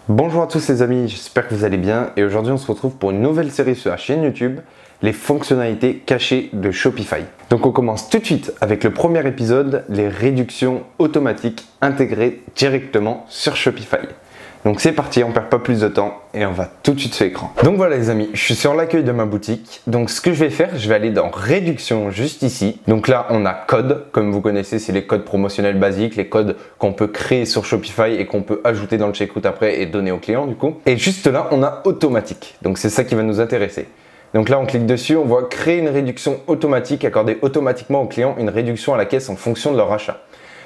Bonjour à tous les amis, j'espère que vous allez bien et aujourd'hui on se retrouve pour une nouvelle série sur la chaîne YouTube, les fonctionnalités cachées de Shopify. Donc on commence tout de suite avec le premier épisode, les réductions automatiques intégrées directement sur Shopify. Donc c'est parti, on perd pas plus de temps et on va tout de suite sur l'écran. Donc voilà les amis, je suis sur l'accueil de ma boutique. Donc ce que je vais faire, je vais aller dans réduction juste ici. Donc là on a code, comme vous connaissez c'est les codes promotionnels basiques, les codes qu'on peut créer sur Shopify et qu'on peut ajouter dans le checkout après et donner au client du coup. Et juste là on a automatique, donc c'est ça qui va nous intéresser. Donc là on clique dessus, on voit créer une réduction automatique, accorder automatiquement au client une réduction à la caisse en fonction de leur achat.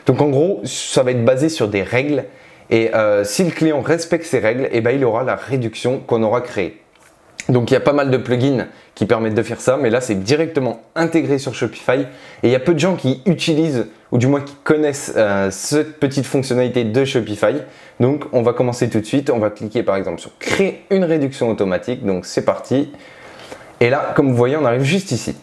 Donc en gros ça va être basé sur des règles. Et si le client respecte ces règles, eh ben, il aura la réduction qu'on aura créée. Donc il y a pas mal de plugins qui permettent de faire ça, mais là c'est directement intégré sur Shopify. Et il y a peu de gens qui utilisent, ou du moins qui connaissent cette petite fonctionnalité de Shopify. Donc on va commencer tout de suite, on va cliquer par exemple sur créer une réduction automatique. Donc c'est parti. Et là, comme vous voyez, on arrive juste ici.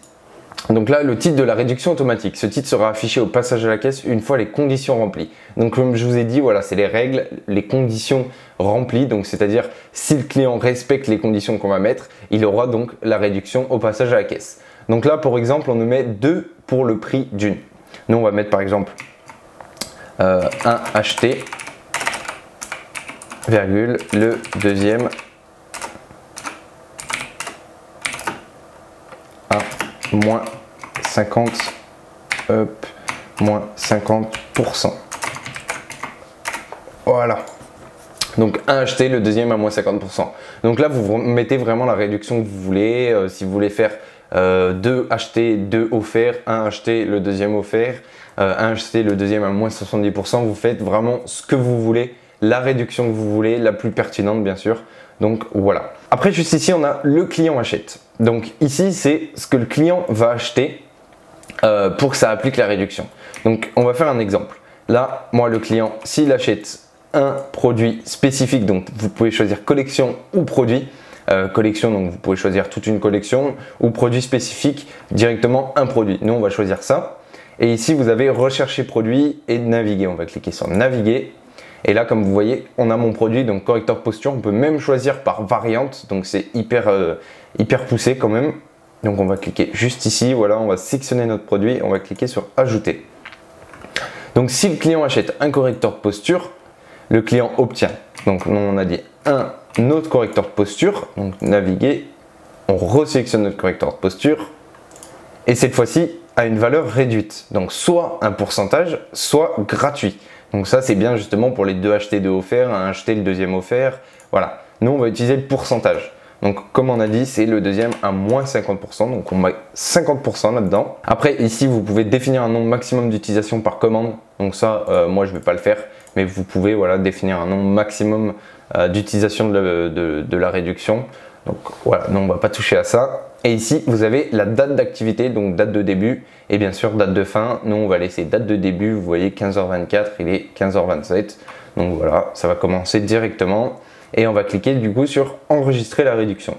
Donc là, le titre de la réduction automatique. Ce titre sera affiché au passage à la caisse une fois les conditions remplies. Donc comme je vous ai dit, voilà, c'est les règles, les conditions remplies. Donc c'est-à-dire si le client respecte les conditions qu'on va mettre, il aura donc la réduction au passage à la caisse. Donc là, pour exemple, on nous met 2 pour le prix d'une. Nous, on va mettre par exemple 1 acheté, virgule, le deuxième moins 50, hop, moins 50%. Voilà. Donc un acheté, le deuxième à moins 50%. Donc là, vous mettez vraiment la réduction que vous voulez. Si vous voulez faire 2 achetés, 2 offerts, 1 acheté, le deuxième offert, 1 acheté, le deuxième à moins 70%, vous faites vraiment ce que vous voulez, la réduction que vous voulez, la plus pertinente bien sûr. Donc voilà. Après, juste ici, on a le client achète. Donc ici, c'est ce que le client va acheter pour que ça applique la réduction. Donc on va faire un exemple. Là, moi, le client, s'il achète un produit spécifique, donc vous pouvez choisir collection ou produit. Collection, donc vous pouvez choisir toute une collection ou produit spécifique, directement un produit. Nous, on va choisir ça. Et ici, vous avez rechercher produit et naviguer. On va cliquer sur naviguer. Et là, comme vous voyez, on a mon produit, donc correcteur posture. On peut même choisir par variante, donc c'est hyper poussé quand même. Donc on va cliquer juste ici, voilà, on va sélectionner notre produit, on va cliquer sur ajouter. Donc si le client achète un correcteur de posture, le client obtient, donc on a dit un autre correcteur de posture, donc naviguer, on resélectionne notre correcteur de posture et cette fois-ci à une valeur réduite, donc soit un pourcentage, soit gratuit. Donc ça c'est bien justement pour les 2 achetés, 2 offerts, un acheté, le deuxième offert. Voilà, nous on va utiliser le pourcentage. Donc comme on a dit, c'est le deuxième à moins 50%, donc on met 50% là-dedans. Après ici vous pouvez définir un nombre maximum d'utilisation par commande. Donc ça moi je ne vais pas le faire, mais vous pouvez voilà, définir un nombre maximum d'utilisation de la réduction. Donc voilà, nous on ne va pas toucher à ça. Et ici, vous avez la date d'activité, donc date de début et bien sûr date de fin. Nous, on va laisser date de début. Vous voyez 15h24, il est 15h27. Donc voilà, ça va commencer directement. Et on va cliquer du coup sur enregistrer la réduction.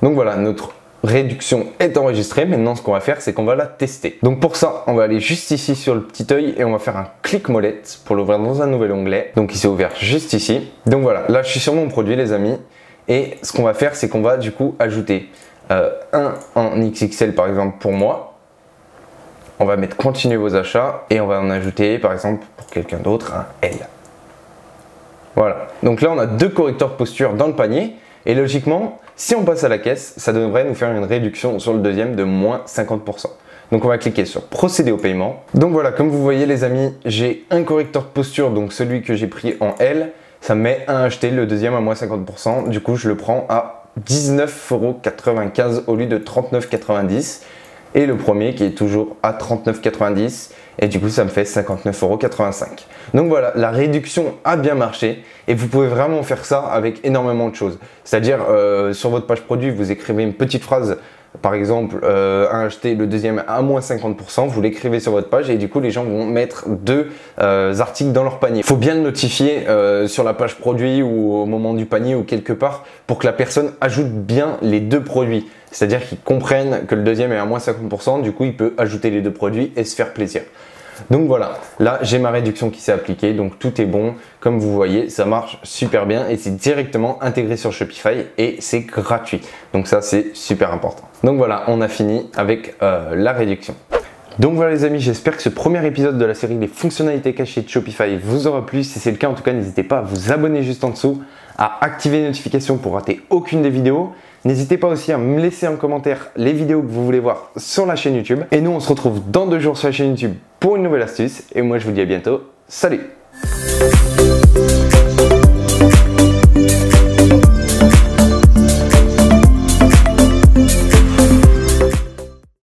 Donc voilà, notre réduction est enregistrée. Maintenant, ce qu'on va faire, c'est qu'on va la tester. Donc pour ça, on va aller juste ici sur le petit œil et on va faire un clic molette pour l'ouvrir dans un nouvel onglet. Donc il s'est ouvert juste ici. Donc voilà, là je suis sur mon produit les amis. Et ce qu'on va faire, c'est qu'on va du coup ajouter un en XXL par exemple pour moi. On va mettre continuer vos achats et on va en ajouter par exemple pour quelqu'un d'autre un L. Voilà, donc là on a 2 correcteurs de posture dans le panier et logiquement si on passe à la caisse, ça devrait nous faire une réduction sur le deuxième de moins 50%. Donc on va cliquer sur procéder au paiement. Donc voilà, comme vous voyez les amis, j'ai un correcteur de posture, donc celui que j'ai pris en L, ça me met un acheté, le deuxième à moins 50%, du coup je le prends à 19,95 € au lieu de 39,90 € et le premier qui est toujours à 39,90 € et du coup ça me fait 59,85 €. Donc voilà, la réduction a bien marché et vous pouvez vraiment faire ça avec énormément de choses. C'est-à-dire sur votre page produit, vous écrivez une petite phrase, par exemple un acheté, le deuxième à moins 50%, vous l'écrivez sur votre page et du coup les gens vont mettre 2 articles dans leur panier. Il faut bien le notifier sur la page produit ou au moment du panier ou quelque part pour que la personne ajoute bien les 2 produits. C'est-à-dire qu'ils comprennent que le deuxième est à moins 50%, du coup il peut ajouter les 2 produits et se faire plaisir. Donc voilà, là j'ai ma réduction qui s'est appliquée, donc tout est bon. Comme vous voyez, ça marche super bien et c'est directement intégré sur Shopify et c'est gratuit. Donc ça c'est super important. Donc voilà, on a fini avec la réduction. Donc voilà les amis, j'espère que ce premier épisode de la série des fonctionnalités cachées de Shopify vous aura plu. Si c'est le cas, en tout cas, n'hésitez pas à vous abonner juste en dessous, à activer les notifications pour rater aucune des vidéos. N'hésitez pas aussi à me laisser en commentaire les vidéos que vous voulez voir sur la chaîne YouTube. Et nous, on se retrouve dans 2 jours sur la chaîne YouTube pour une nouvelle astuce. Et moi, je vous dis à bientôt. Salut!